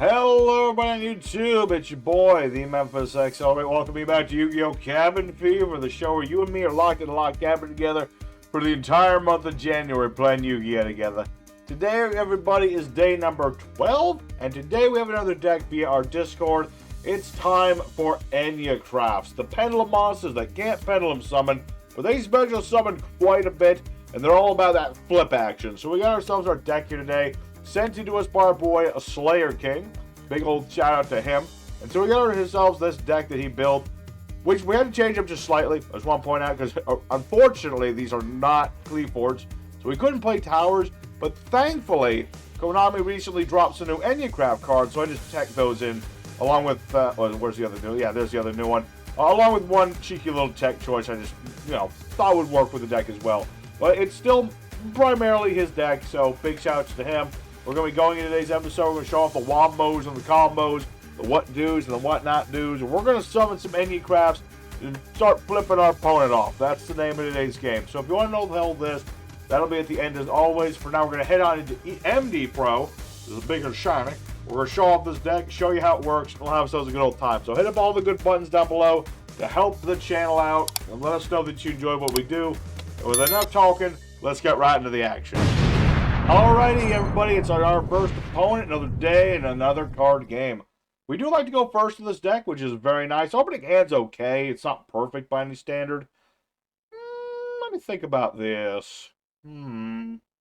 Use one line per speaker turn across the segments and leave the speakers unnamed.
Hello everybody on YouTube, it's your boy, the Memphis Accelerate. Welcome me back to Yu-Gi-Oh! Cabin Fever, the show where you and me are locked in a locked cabin together for the entire month of January playing Yu-Gi-Oh! Together. Today, everybody, is day number 12, and today we have another deck via our Discord. It's time for Enneacrafts, the pendulum monsters that can't pendulum summon, but they special summon quite a bit, and they're all about that flip action. So we got ourselves our deck here today, sent into us by our boy, a Slayer King. Big old shout out to him. And so we got ourselves this deck that he built, which we had to change up just slightly. I just want to point out, because unfortunately, these are not Cleaforts, so we couldn't play towers. But thankfully, Konami recently dropped some new Enneacraft cards, so I just tacked those in, along with, where's the other new? Yeah, there's the other new one. Along with one cheeky little tech choice I just, thought would work with the deck as well. But it's still primarily his deck, so big shout-outs to him. We're going to be going in today's episode, we're going to show off the wombos and the combos, the what do's and the what not do's, and we're going to summon some Enneacrafts and start flipping our opponent off. That's the name of today's game. So if you want to know the hell of this, that'll be at the end as always. For now, we're going to head on into MD Pro. This is a bigger shiny. We're going to show off this deck, show you how it works, and we'll have ourselves a good old time. So hit up all the good buttons down below to help the channel out, and let us know that you enjoy what we do. And with enough talking, let's get right into the action. Alrighty, everybody, it's our first opponent, another day, and another card game. We do like to go first in this deck, which is very nice. Opening hand's okay. It's not perfect by any standard. Let me think about this. Alright,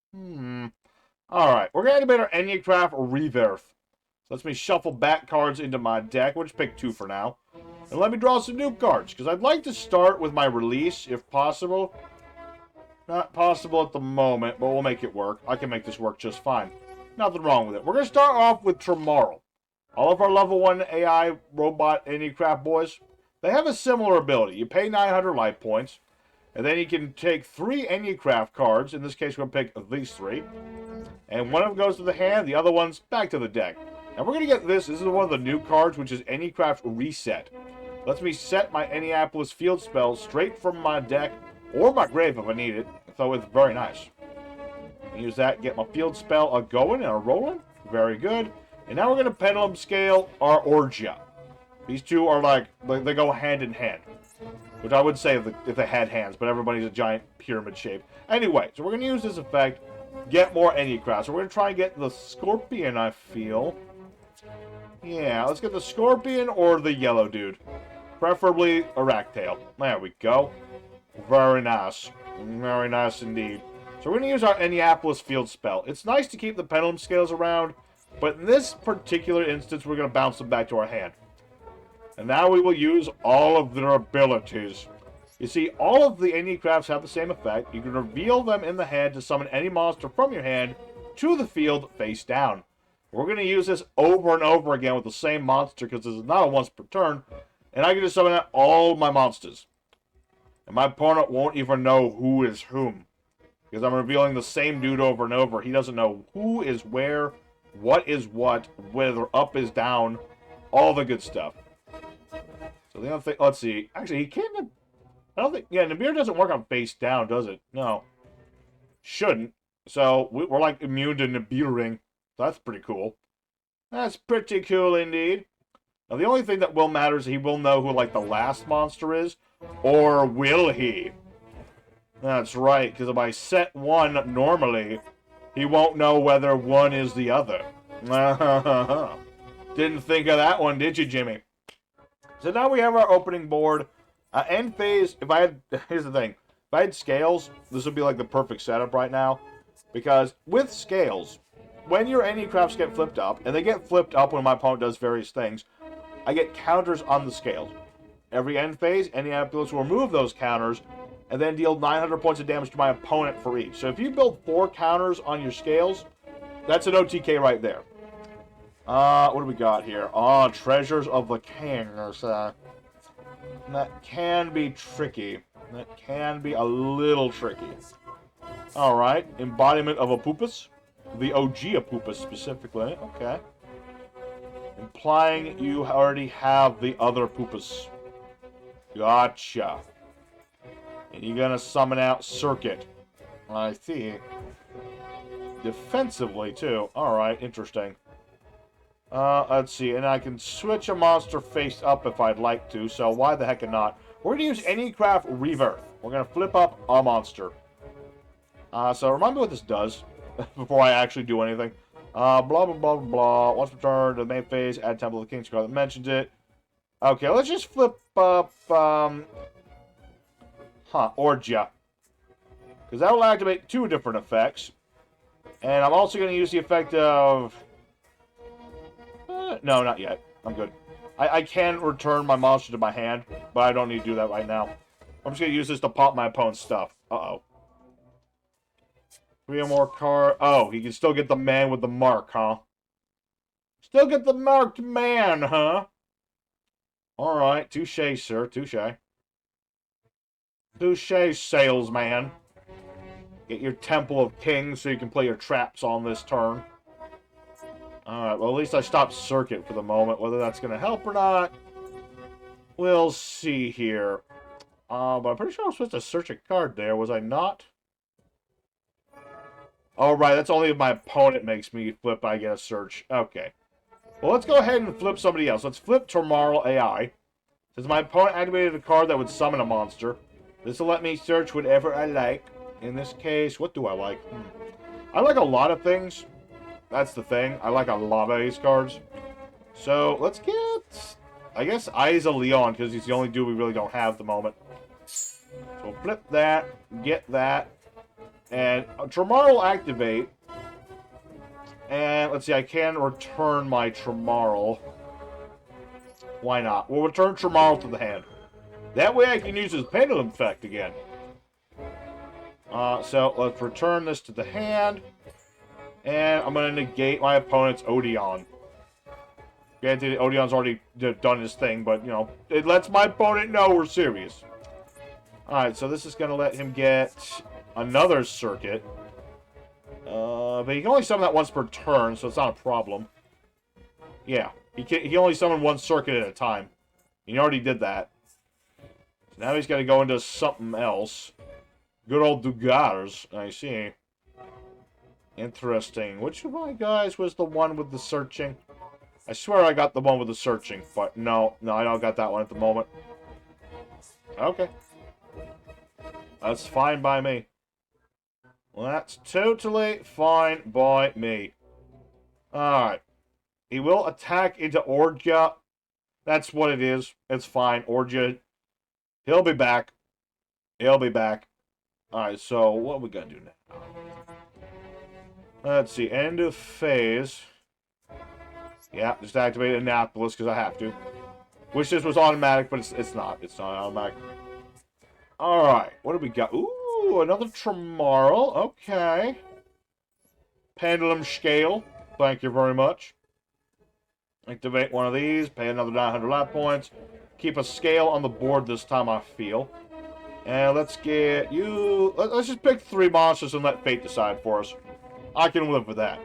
we're going to activate our Enneacraft Rebirth. So let me shuffle back cards into my deck. We'll just pick two for now. And let me draw some new cards, because I'd like to start with my release, if possible. Not possible at the moment, but we'll make it work. I can make this work just fine. Nothing wrong with it. We're going to start off with Tomorrow. All of our level 1 AI robot Enneacraft boys, they have a similar ability. You pay 900 life points, and then you can take 3 Enneacraft cards. In this case, we're going to pick these 3. And one of them goes to the hand, the other one's back to the deck. Now we're going to get this. This is one of the new cards, which is Enneacraft Reset. Lets me set my Enneapolis field spell straight from my deck, or my grave if I need it, so it's very nice. Use that, get my field spell going and a rolling. Very good. And now we're going to pendulum scale our Orgia. These two are like, they go hand in hand. Which I would say if they had hands, but everybody's a giant pyramid shape. Anyway, so we're going to use this effect, get more Enneacraft. So we're going to try and get the Scorpion, I feel. Yeah, let's get the Scorpion or the yellow dude. Preferably a Ractail. There we go. Very nice. Very nice indeed. So we're going to use our Enneapolis field spell. It's nice to keep the pendulum scales around, but in this particular instance, we're going to bounce them back to our hand. And now we will use all of their abilities. You see, all of the Enneacrafts have the same effect. You can reveal them in the hand to summon any monster from your hand to the field face down. We're going to use this over and over again with the same monster, because this is not a once per turn, and I can just summon out all my monsters. And my opponent won't even know who is whom. Because I'm revealing the same dude over and over. He doesn't know who is where, what is what, whether up is down, all the good stuff. So the other thing, let's see. Actually, he can't, I don't think, yeah, Nibiru doesn't work on face down, does it? No. Shouldn't. So we're like immune to Nibiruing. That's pretty cool. That's pretty cool indeed. Now the only thing that will matter is he will know who like the last monster is. Or will he? That's right, because if I set one normally, he won't know whether one is the other. Didn't think of that one, did you, Jimmy? So now we have our opening board. End phase, if I had, here's the thing. If I had scales, this would be like the perfect setup right now. Because with scales, when your Enneacrafts get flipped up, and they get flipped up when my opponent does various things, I get counters on the scales. Every end phase, Enneapolis will remove those counters, and then deal 900 points of damage to my opponent for each. So if you build 4 counters on your scales, that's an OTK right there. What do we got here? Oh, Treasures of the Kings. That can be tricky. That can be a little tricky. Alright, Embodiment of Apupus. The OG Apupus specifically. Okay. Implying you already have the other Apupus. Gotcha. And you're gonna summon out Circuit. I see. Defensively, too. Alright, interesting. Let's see, and I can switch a monster face up if I'd like to, so why the heck not? We're going to use Enneacraft Rebirth. We're going to flip up a monster. So remind me what this does before I actually do anything. Blah, blah, blah, blah. Once returned to the main phase, add Temple of the King's card that mentions it. Okay, let's just flip up, Orgia. Because that will activate 2 different effects. And I'm also going to use the effect of... no, not yet. I'm good. I can return my monster to my hand, but I don't need to do that right now. I'm just going to use this to pop my opponent's stuff. Uh-oh. 3 or more card. Oh, he can still get the man with the mark, huh? Still get the marked man, huh? Alright, touche, sir. Touche. Touche, salesman. Get your Temple of Kings so you can play your traps on this turn. Alright, well, at least I stopped Circuit for the moment. Whether that's going to help or not, we'll see here. But I'm pretty sure I was supposed to search a card there, was I not? Oh, right, that's only if my opponent makes me flip, I get a search. Okay. Well, let's go ahead and flip somebody else. Let's flip Tomorrow AI. Since my opponent activated a card that would summon a monster, this will let me search whatever I like. In this case, what do I like? I like a lot of things. That's the thing. I like a lot of these cards. So, let's get, I guess, Icejade, because he's the only dude we really don't have at the moment. So, flip that, get that, and Tomorrow will activate. And, let's see, I can return my Tomorrow. Why not? We'll return Tomorrow to the hand. That way I can use his Pendulum effect again. So, let's return this to the hand. And I'm going to negate my opponent's Odion. Granted, Odion's already done his thing, but, you know, it lets my opponent know we're serious. Alright, so this is going to let him get another Circuit. But he can only summon that once per turn, so it's not a problem. Yeah, he can only summon 1 Circuit at a time. He already did that. So now he's got to go into something else. Good old Dugars, I see. Interesting. Which of my guys was the one with the searching? I swear I got the one with the searching, but no, I don't got that one at the moment. Okay. That's fine by me. Well, that's totally fine by me. Alright. He will attack into Orgia. That's what it is. It's fine. Orgia. He'll be back. He'll be back. Alright, so what are we going to do now? Let's see. End of phase. Yeah, just activate Annapolis because I have to. Wish this was automatic, but it's not. It's not automatic. Alright, what do we got? Ooh, another Tomorrow. Okay. Pendulum Scale. Thank you very much. Activate one of these. Pay another 900 lap points. Keep a scale on the board this time, I feel. And let's get you... Let's just pick 3 monsters and let fate decide for us. I can live with that.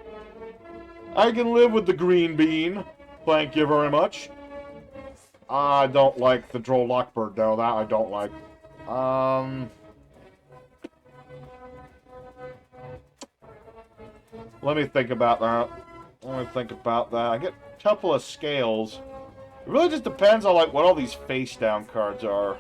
I can live with the green bean. Thank you very much. I don't like the Droll Lockbird, though. That I don't like. Let me think about that. I get a couple of scales. It really just depends on, like, what all these face-down cards are.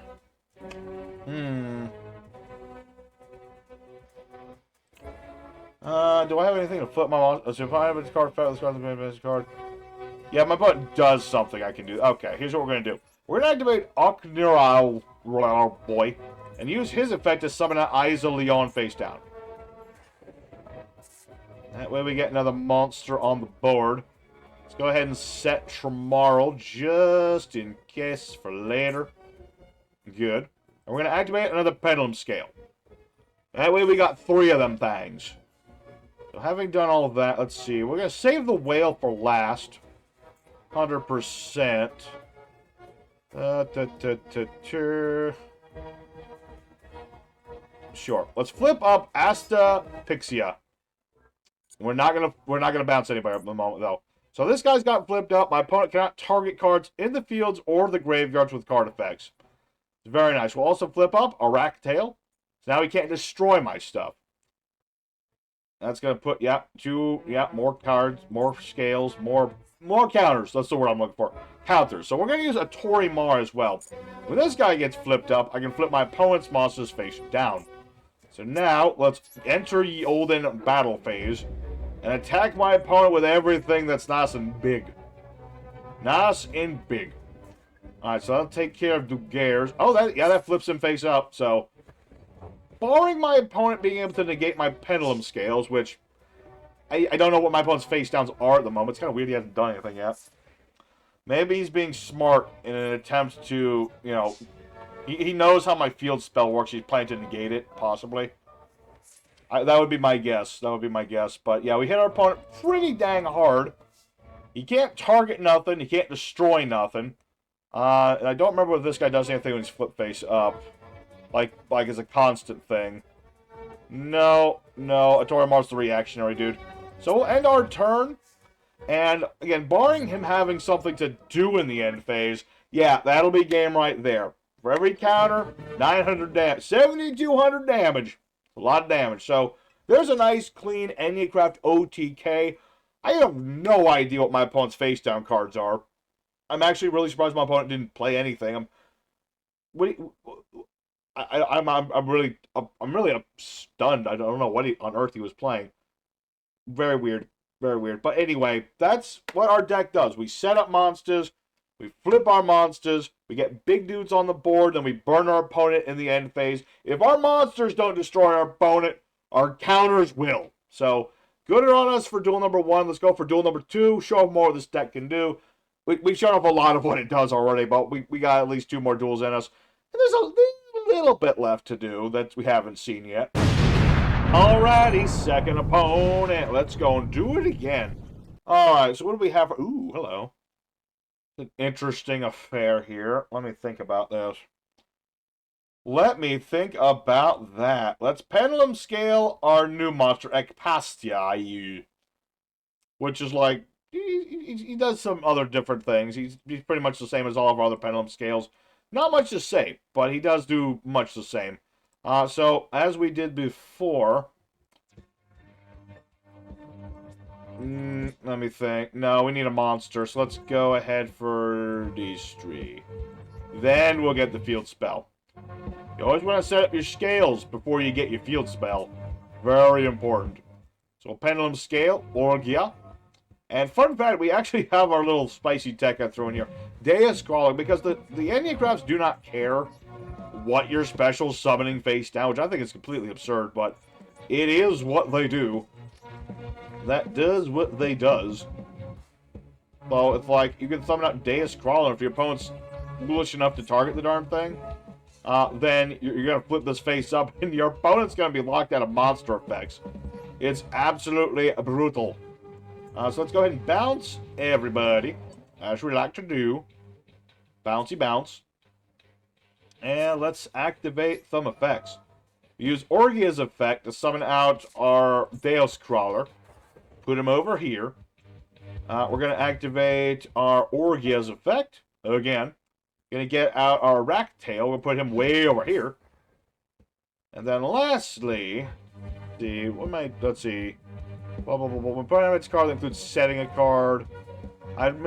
Do I have anything to flip my monster? So if I have a card, this card. Yeah, my button does something I can do. Okay, here's what we're going to do. We're going to activate Oknirao Boy and use his effect to summon an Icejade face down. That way we get another monster on the board. Let's go ahead and set Tomorrow just in case for later. Good. And we're going to activate another Pendulum Scale. That way we got 3 of them things. So having done all of that, let's see. We're going to save the whale for last. 100%. Sure. Let's flip up Asta Pixia. We're not gonna bounce anybody up at the moment though. So this guy's got flipped up. My opponent cannot target cards in the fields or the graveyards with card effects. It's very nice. We'll also flip up a Rack Tail. So now he can't destroy my stuff. That's gonna put more cards, more scales, more More counters. That's the word I'm looking for. Counters. So we're going to use a Torimar as well. When this guy gets flipped up, I can flip my opponent's monsters face down. So now, let's enter ye olden battle phase and attack my opponent with everything that's nice and big. Nice and big. Alright, so I'll take care of Dugares. Oh, that flips him face up. So, barring my opponent being able to negate my pendulum scales, which I don't know what my opponent's face downs are at the moment. It's kind of weird he hasn't done anything yet. Maybe he's being smart in an attempt to, you know, he knows how my field spell works. He's planning to negate it, possibly. That would be my guess. That would be my guess. But yeah, we hit our opponent pretty dang hard. He can't target nothing. He can't destroy nothing. And I don't remember if this guy does anything when he's flip face up. Like as a constant thing. No. A Torimar's the reactionary dude. So we'll end our turn. And, again, barring him having something to do in the end phase, yeah, that'll be game right there. For every counter, 900 damage. 7,200 damage. A lot of damage. So, there's a nice, clean Enneacraft OTK. I have no idea what my opponent's face down cards are. I'm actually really surprised my opponent didn't play anything. I'm really stunned. I don't know what on earth he was playing. Very weird. Very weird. But anyway, that's what our deck does. We set up monsters, we flip our monsters, we get big dudes on the board, then we burn our opponent in the end phase. If our monsters don't destroy our opponent, our counters will. So, good on us for duel number 1. Let's go for duel number 2. Show off more what this deck can do. We've shown off a lot of what it does already, but we got at least 2 more duels in us. And there's a little bit left to do that we haven't seen yet. Alrighty, second opponent. Let's go and do it again. Alright, so what do we have? Ooh, hello. An interesting affair here. Let me think about this. Let me think about that. Let's pendulum scale our new monster, Ekpastia, which is like, he does some other different things. He's pretty much the same as all of our other pendulum scales. Not much to say, but he does do much the same. So, as we did before... let me think. No, we need a monster, so let's go ahead for these 3. Then we'll get the field spell. You always want to set up your scales before you get your field spell. Very important. So, pendulum scale, Orgia. And fun fact, we actually have our little spicy tech I threw in here. Deus Crawling, because the Enneacrafts do not care what your special summoning face down, which I think is completely absurd, but it is what they do. That does what they does. So it's like, you can summon out Deus Crawling if your opponent's foolish enough to target the darn thing. Then you're going to flip this face up, and your opponent's going to be locked out of monster effects. It's absolutely brutal. So let's go ahead and bounce everybody, as we like to do. Bouncy bounce. And let's activate some effects. Use Orgia's effect to summon out our Deus Crawler. Put him over here. We're going to activate our Orgia's effect. Again. Going to get out our Rack Tail. We'll put him way over here. And then lastly, let's see. When putting its card that includes setting a card. I'd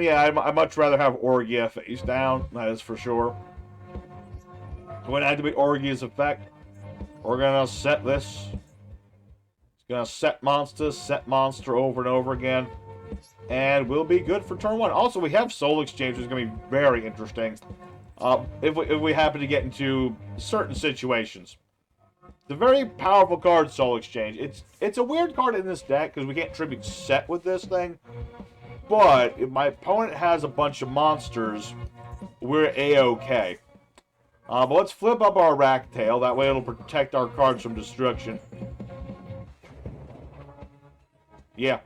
much rather have Orgia face down. That is for sure. So when I activate Orgia's effect, we're going to set this. It's going to set monster over and over again. And we'll be good for turn 1. Also, we have Soul Exchange, which is going to be very interesting. If we happen to get into certain situations. It's a very powerful card, Soul Exchange. It's a weird card in this deck, because we can't tribute set with this thing. But if my opponent has a bunch of monsters, we're A-okay. But let's flip up our Rack Tail. That way it'll protect our cards from destruction. Yeah.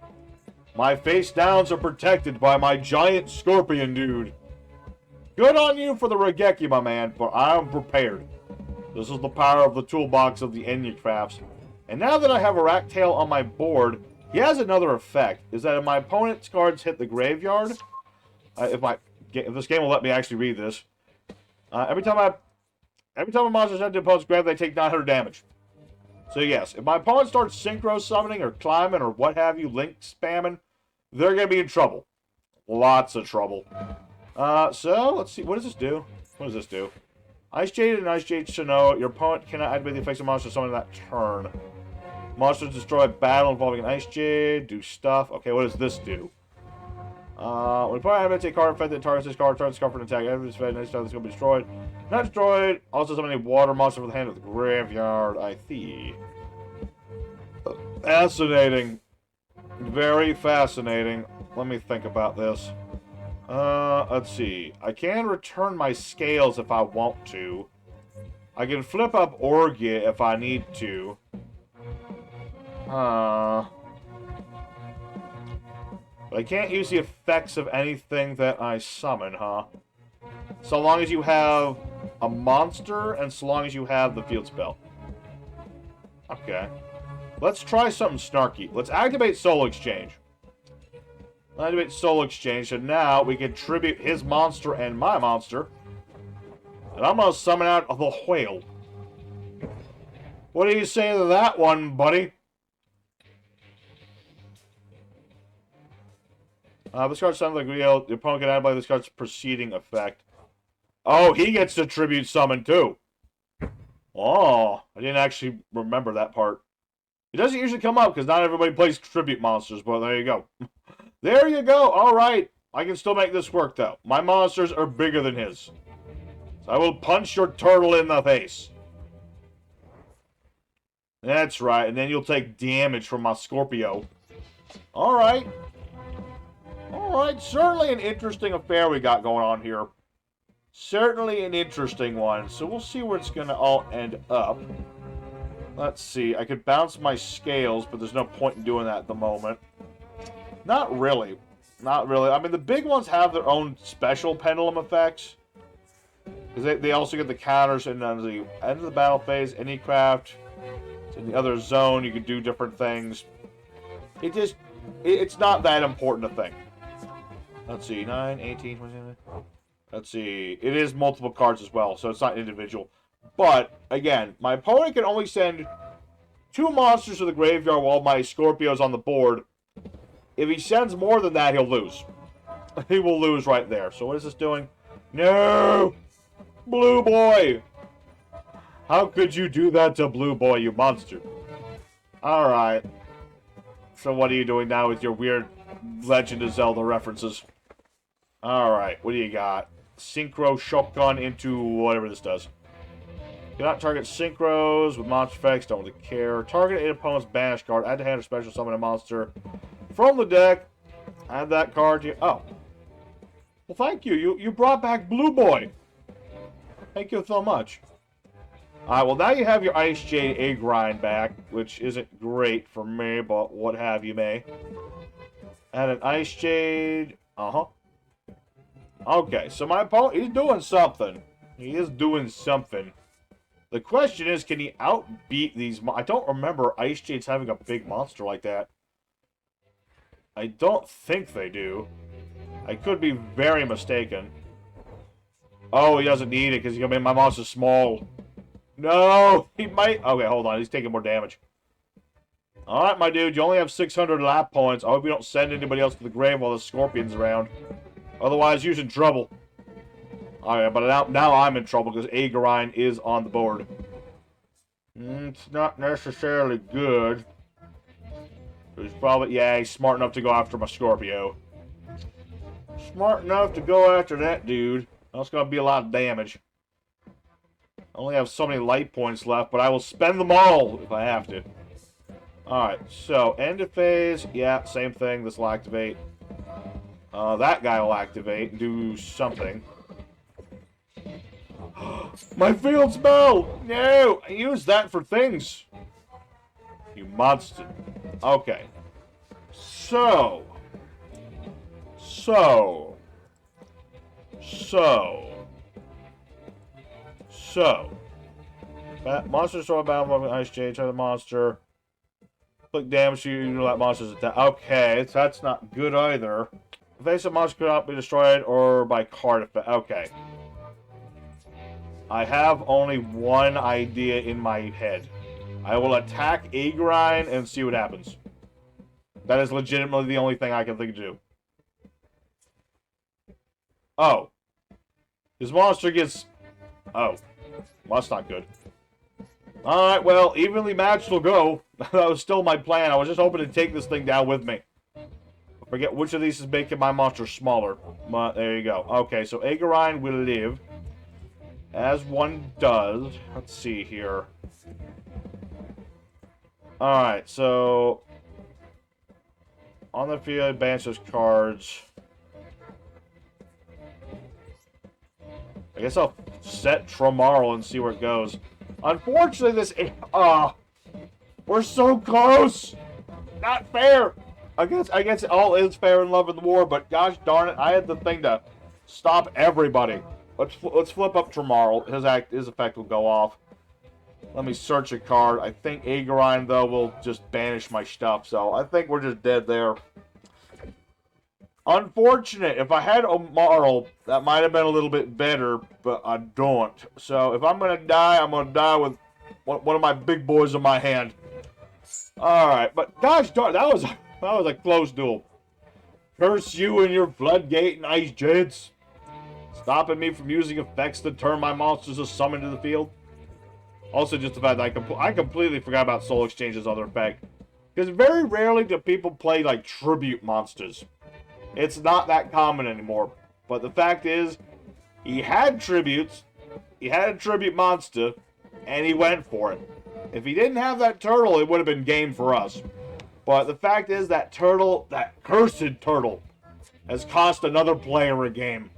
My face downs are protected by my giant scorpion dude. Good on you for the Regeki, my man, but I am prepared. This is the power of the toolbox of the Enneacrafts. And now that I have a Rack Tail on my board, he has another effect. Is that if my opponent's cards hit the graveyard, if this game will let me actually read this, every time a monster is sent to opponent's grave, they take 900 damage. So yes, if my opponent starts synchro summoning or climbing or what have you, link spamming, they're going to be in trouble. Lots of trouble. So, let's see. What does this do? What does this do? Icejade and Icejade Shino. Your opponent cannot activate the effects of monsters summoned that turn. Monsters destroy battle involving an Icejade. Do stuff. Okay, what does this do? When opponent activates a card effect that targets this card, turns this card for an attack. After this effect, next time this is going to be destroyed. Not destroyed. Also summon a water monster from the hand of the graveyard. I see. Fascinating. Very fascinating. Let me think about this. Let's see. I can return my scales if I want to. I can flip up Orgia if I need to. But I can't use the effects of anything that I summon, huh? So long as you have a monster and so long as you have the field spell. Okay. Let's try something snarky. Let's activate Soul Exchange. Activate Soul Exchange, so now we can tribute his monster and my monster. And I'm going to summon out the whale. What do you say to that one, buddy? This card sounds like real. The opponent can add by this card's preceding effect. Oh, he gets to tribute summon too. Oh, I didn't actually remember that part. It doesn't usually come up because not everybody plays tribute monsters, but there you go. There you go. All right. I can still make this work, though. My monsters are bigger than his. So I will punch your turtle in the face. That's right. And then you'll take damage from my Scorpio. All right. All right. Certainly an interesting affair we got going on here. Certainly an interesting one. So we'll see where it's going to all end up. Let's see. I could bounce my scales, but there's no point in doing that at the moment. Not really. Not really. I mean, the big ones have their own special pendulum effects. Because they also get the counters and then the end of the battle phase, Enneacraft. In the other zone, you can do different things. It's not that important a thing. Let's see. 9, 18, 29. Let's see. It is multiple cards as well, so it's not individual. But, again, my opponent can only send 2 monsters to the graveyard while my Scorpio's on the board. If he sends more than that, he'll lose. He will lose right there. So what is this doing? No! Blue Boy! How could you do that to Blue Boy, you monster? Alright. So what are you doing now with your weird Legend of Zelda references? Alright, what do you got? Synchro Shotgun into whatever this does. Cannot target synchros with monster effects, don't really care. Target an opponent's banished card. Add to hand or special summon a monster from the deck. Add that card to... Oh. Well, thank you. You brought back Blue Boy. Thank you so much. Alright, well, now you have your Icejade A-Grind back, which isn't great for me, but what have you may. And an Icejade... Uh-huh. Okay, so my opponent, he's doing something. He is doing something. The question is, can he outbeat these... I don't remember Icejade's having a big monster like that. I don't think they do. I could be very mistaken. Oh, he doesn't need it because my monster's small. No, he might... Okay, hold on. He's taking more damage. Alright, my dude. You only have 600 lap points. I hope you don't send anybody else to the grave while the Scorpion's around. Otherwise, you're in trouble. Alright, but now I'm in trouble because A-Grind is on the board. It's not necessarily good. He's probably... Yeah, he's smart enough to go after my Scorpio. Smart enough to go after that dude. That's going to be a lot of damage. I only have so many light points left, but I will spend them all if I have to. Alright, so end of phase. Yeah, same thing. This will activate. That guy will activate and do something. My field spell! No! I used that for things. You monster. Okay. So. Monster destroy battle with Icejade, try the monster. Click damage to you that monster's attack. Okay, that's not good either. Face of monster could not be destroyed or by card effect. Okay. I have only one idea in my head. I will attack A-Grind and see what happens. That is legitimately the only thing I can think to do. Oh. His monster gets... Oh. Well, that's not good. Alright, well, evenly matched will go. That was still my plan. I was just hoping to take this thing down with me. I forget which of these is making my monster smaller. But there you go. Okay, so Agarine will live. As one does. Let's see here. Alright, so... On the field, advance those cards. I guess I'll set Tromaro and see where it goes. Unfortunately, this... we're so close! Not fair! I guess it all is fair in love and war, but gosh darn it, I had the thing to stop everybody. Let's flip up Tromaro. His effect will go off. Let me search a card. I think Agarine, though, will just banish my stuff, so I think we're just dead there. Unfortunate. If I had Omarl, that might have been a little bit better, but I don't. So if I'm going to die, I'm going to die with one of my big boys in my hand. Alright, but gosh darn, that was a close duel. Curse you and your Floodgate and Icejades. Stopping me from using effects to turn my monsters to summon to the field. Also, just the fact that I completely forgot about Soul Exchange's other effect. Because very rarely do people play, like, tribute monsters. It's not that common anymore. But the fact is, he had tributes, he had a tribute monster, and he went for it. If he didn't have that turtle, it would have been game for us. But the fact is, that turtle, that cursed turtle, has cost another player a game.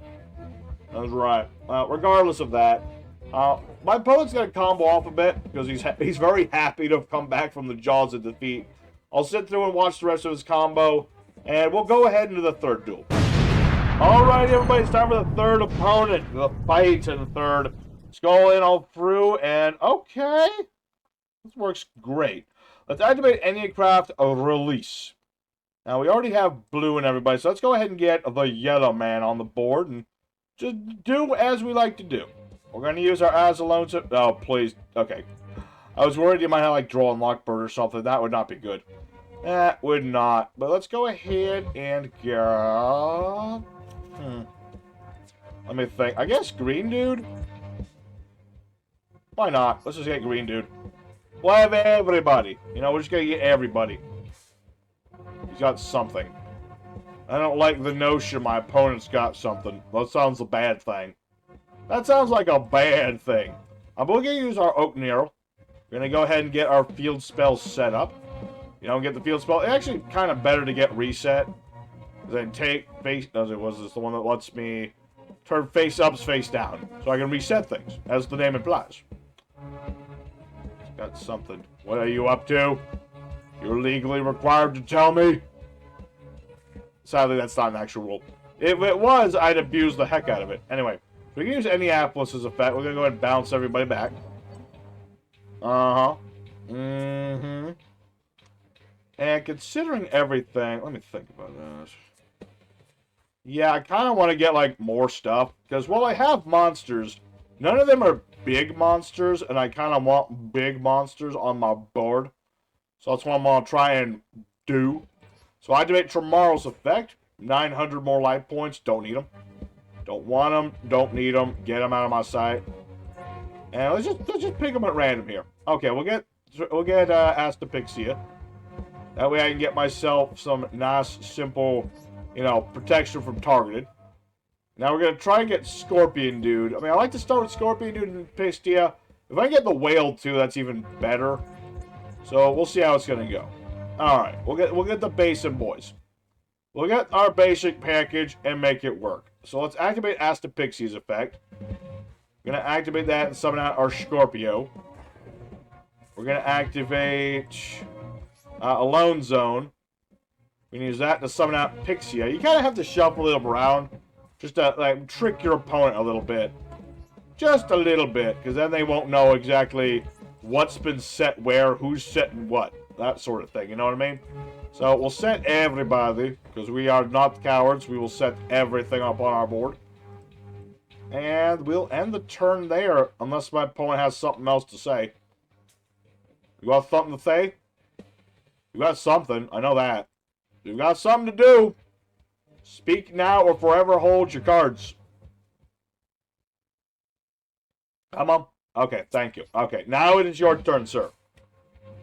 That's right. Regardless of that, my opponent's going to combo off a bit, because he's very happy to have come back from the jaws of defeat. I'll sit through and watch the rest of his combo, and we'll go ahead into the third duel. Alright, everybody, it's time for the third opponent. The fight in the third. Let's go in all through, and okay. This works great. Let's activate Enneacraft release. Now, we already have blue and everybody, so let's go ahead and get the yellow man on the board, and just do as we like to do. We're going to use our As Alone... Oh, please. Okay. I was worried you might have, like, Draw and Lockbird or something. That would not be good. That would not. But let's go ahead and go... Let me think. I guess Green Dude? Why not? Let's just get Green Dude. We'll have everybody. You know, we're just going to get everybody. He's got something. I don't like the notion my opponent's got something. That sounds a bad thing. That sounds like a bad thing. I'm going to use our Oak Needle. We're going to go ahead and get our field spells set up. You know, get the field spell. It's actually kind of better to get reset. Then take face... Was this the one that lets me turn face ups face down? So I can reset things, as the name implies. Got something. What are you up to? You're legally required to tell me? Sadly, that's not an actual rule. If it was, I'd abuse the heck out of it. Anyway, we can use Enneacraft as effect. We're going to go ahead and bounce everybody back. And considering everything... Let me think about this. Yeah, I kind of want to get, like, more stuff. Because while I have monsters, none of them are big monsters. And I kind of want big monsters on my board. So that's what I'm going to try and do. So I activate Tromaro's effect. 900 more life points. Don't need them. Don't want them. Don't need them. Get them out of my sight. And let's just pick them at random here. Okay, we'll get Astapixia. That way I can get myself some nice, simple, you know, protection from targeted. Now we're going to try and get Scorpion Dude. I mean, I like to start with Scorpion Dude and Pistia. If I get the Whale too, that's even better. So we'll see how it's going to go. Alright, we'll get the Basin Boys. We'll get our basic package and make it work. So let's activate Astapixia's effect. We're going to activate that and summon out our Scorpio. We're going to activate Alone Zone. We can use that to summon out Pixia. You kind of have to shuffle it around. Just to like trick your opponent a little bit. Just a little bit. Because then they won't know exactly what's been set where, who's setting what. That sort of thing, you know what I mean? So we'll set everybody, because we are not cowards. We will set everything up on our board. And we'll end the turn there, unless my opponent has something else to say. You got something to say? You got something, I know that. You got something to do. Speak now or forever hold your cards. Come on. Okay, thank you. Okay, now it is your turn, sir.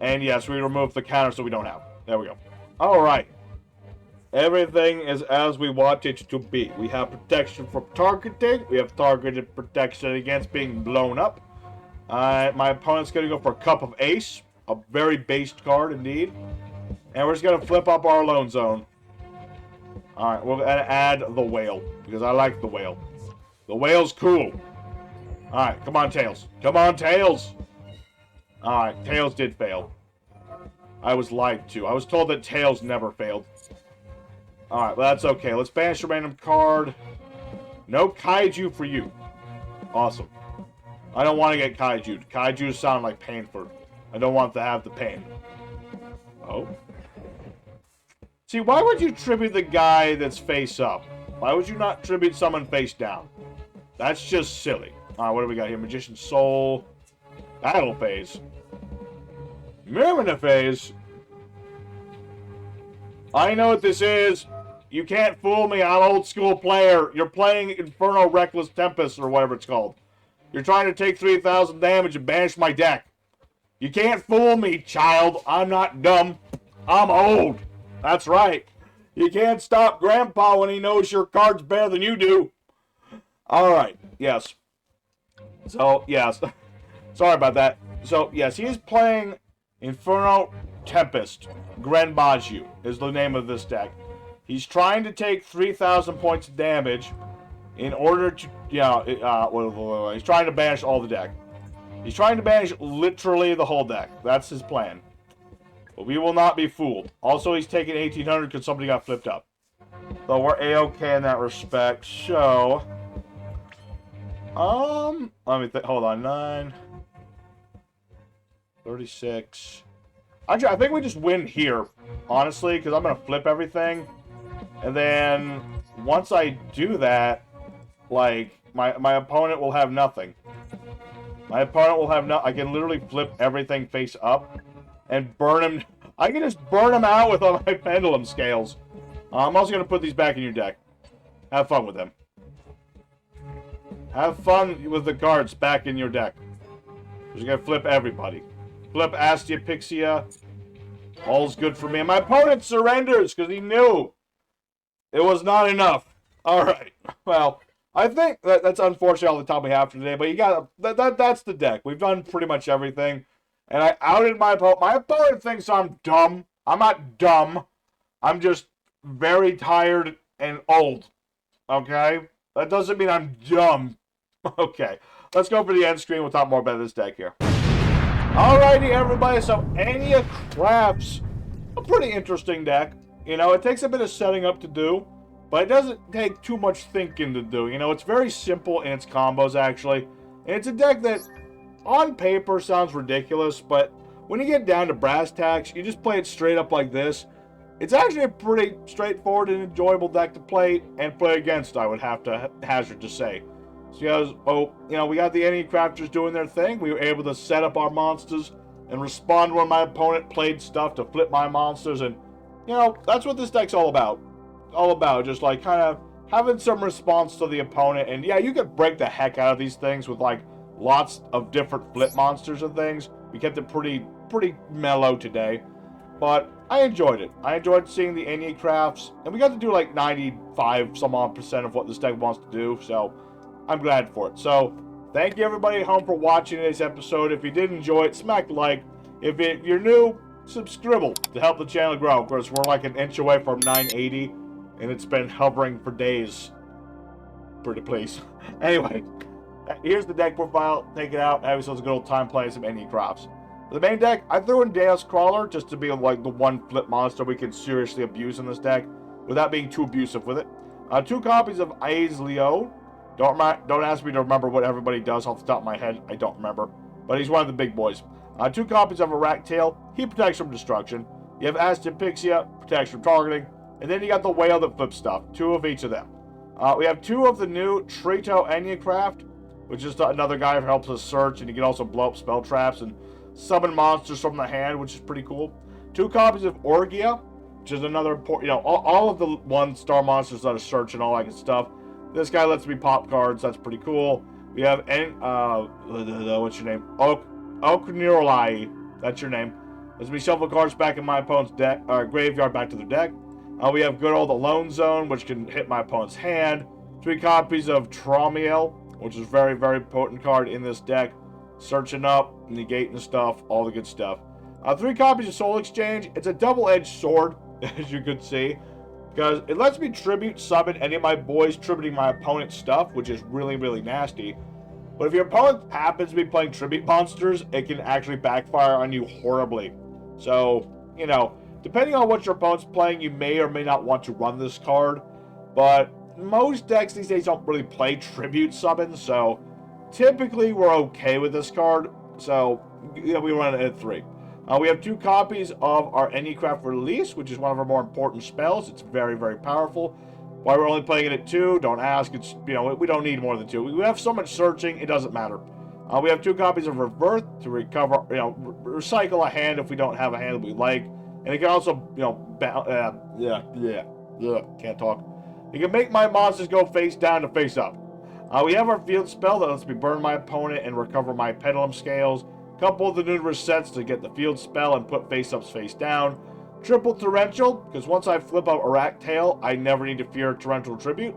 And yes, we removed the counter so we don't have. There we go. Alright. Everything is as we want it to be. We have protection from targeting. We have targeted protection against being blown up. My opponent's going to go for a Cup of Ace. A very based card indeed. And we're just going to flip up our Lone Zone. Alright, we're going to add the Whale. Because I like the Whale. The Whale's cool. Alright, come on, Tails. Come on, Tails! Alright, Tails did fail. I was lied to. I was told that Tails never failed. Alright, well, that's okay. Let's banish a random card. No Kaiju for you. Awesome. I don't want to get Kaiju. Kaiju sound like painful. I don't want to have the pain. Oh? See, why would you tribute the guy that's face up? Why would you not tribute someone face down? That's just silly. Alright, what do we got here? Magician's Soul. Battle Phase. Myrmina Phase. I know what this is. You can't fool me. I'm an old school player. You're playing Inferno Reckless Tempest or whatever it's called. You're trying to take 3,000 damage and banish my deck. You can't fool me, child. I'm not dumb. I'm old. That's right. You can't stop Grandpa when he knows your card's better than you do. Alright. Yes. So, yes. Sorry about that. So, yes, he is playing Inferno Tempest. Gren Maju is the name of this deck. He's trying to take 3,000 points of damage in order to, he's trying to banish all the deck. He's trying to banish literally the whole deck. That's his plan. But we will not be fooled. Also, he's taking 1,800 because somebody got flipped up. So we're A-okay in that respect. So, let me think. Hold on. 9, 36. Actually, I think we just win here, honestly, because I'm going to flip everything. And then, once I do that, like, my opponent will have nothing. My opponent will have I can literally flip everything face up and burn him. I can just burn him out with all my pendulum scales. I'm also going to put these back in your deck. Have fun with them. Have fun with the cards back in your deck. Just going to flip everybody. Flip Astropixia. All's good for me. And my opponent surrenders because he knew it was not enough. Alright. Well, I think that's unfortunate all the time we have for today, but you got that's the deck. We've done pretty much everything. And I outed my opponent. My opponent thinks I'm dumb. I'm not dumb. I'm just very tired and old. Okay? That doesn't mean I'm dumb. Okay. Let's go for the end screen. We'll talk more about this deck here. Alrighty, everybody. So, Enneacraft's a pretty interesting deck. You know, it takes a bit of setting up to do, but it doesn't take too much thinking to do. You know, it's very simple in its combos, actually. And it's a deck that, on paper, sounds ridiculous, but when you get down to brass tacks, you just play it straight up like this. It's actually a pretty straightforward and enjoyable deck to play and play against, I would have to hazard to say. So, we got the Enneacrafters doing their thing. We were able to set up our monsters and respond when my opponent played stuff to flip my monsters. And, that's what this deck's all about. All about just, like, kind of having some response to the opponent. And, yeah, you could break the heck out of these things with, like, lots of different flip monsters and things. We kept it pretty mellow today. But I enjoyed it. I enjoyed seeing the Enneacrafts. And we got to do, like, 95% of what this deck wants to do. So, I'm glad for it. So, thank you everybody at home for watching today's episode. If you did enjoy it, smack the like. If you're new, subscribe to help the channel grow. Of course, we're like an inch away from 980, and it's been hovering for days. Pretty please. Anyway, here's the deck profile. Take it out. Have yourselves a good old time playing some Enneacrafts. For the main deck, I threw in Deus Crawler just to be like the one flip monster we can seriously abuse in this deck without being too abusive with it. 2 copies of Icejade. Don't ask me to remember what everybody does off the top of my head. I don't remember. But he's one of the big boys. 2 copies of a Rat Tail. He protects from destruction. You have Astropixia, protects from targeting. And then you got the Whale that flips stuff. 2 of each of them. We have 2 of the new Trito Enneacraft, which is another guy who helps us search. And you can also blow up spell traps and summon monsters from the hand, which is pretty cool. 2 copies of Orgia, which is another important, all of the 1-star monsters that are search and all that good stuff. This guy lets me pop cards. That's pretty cool. We have, what's your name? Oknirolai. That's your name. As we shuffle cards back in my opponent's deck, graveyard back to their deck. We have good old Alone Zone, which can hit my opponent's hand. 3 copies of Traumiel, which is a very, very potent card in this deck. Searching up, negating stuff, all the good stuff. 3 copies of Soul Exchange. It's a double-edged sword, as you can see, because it lets me tribute summon any of my boys tributing my opponent's stuff, which is really, really nasty. But if your opponent happens to be playing tribute monsters, it can actually backfire on you horribly. So, you know, depending on what your opponent's playing, you may or may not want to run this card. But most decks these days don't really play tribute summons, so typically we're okay with this card. So, yeah, we run it at 3. We have 2 copies of our Enneacraft release, which is one of our more important spells. It's very, very powerful. Why we're only playing it at 2, don't ask. It's, you know, we don't need more than 2. We have so much searching, it doesn't matter. We have 2 copies of Reverse to recover, you know, recycle a hand if we don't have a hand that we like. And it can also, you know, can't talk. It can make my monsters go face down to face up. We have our field spell that lets me burn my opponent and recover my pendulum scales. Couple of the new resets to get the field spell and put face-ups face down. Triple Torrential, because once I flip out Arak Tail, I never need to fear Torrential Tribute.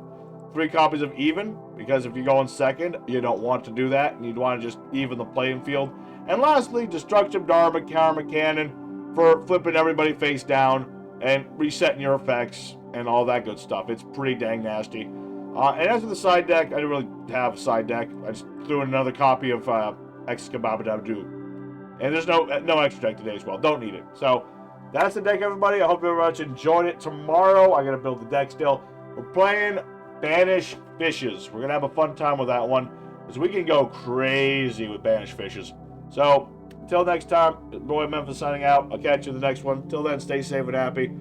3 copies of Even, because if you go in second, you don't want to do that, and you'd want to just even the playing field. And lastly, Destructive Dharma Karma Cannon for flipping everybody face down and resetting your effects and all that good stuff. It's pretty dang nasty. And as for the side deck, I didn't really have a side deck. I just threw in another copy of Excababadabdoo. And there's no extra deck today as well. Don't need it. So, that's the deck, everybody. I hope you very much enjoyed it. Tomorrow, I got to build the deck still. We're playing Banish Fishes. We're going to have a fun time with that one, because we can go crazy with Banish Fishes. So, until next time, boy Memphis signing out. I'll catch you in the next one. Until then, stay safe and happy.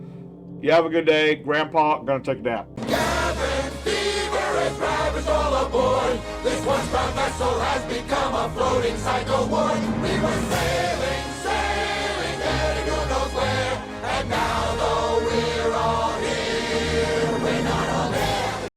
You have a good day. Grandpa, I'm going to take a nap.
Cabin fever is ravaged all aboard. This once-bound vessel has become a floating cycle ward. We were sailing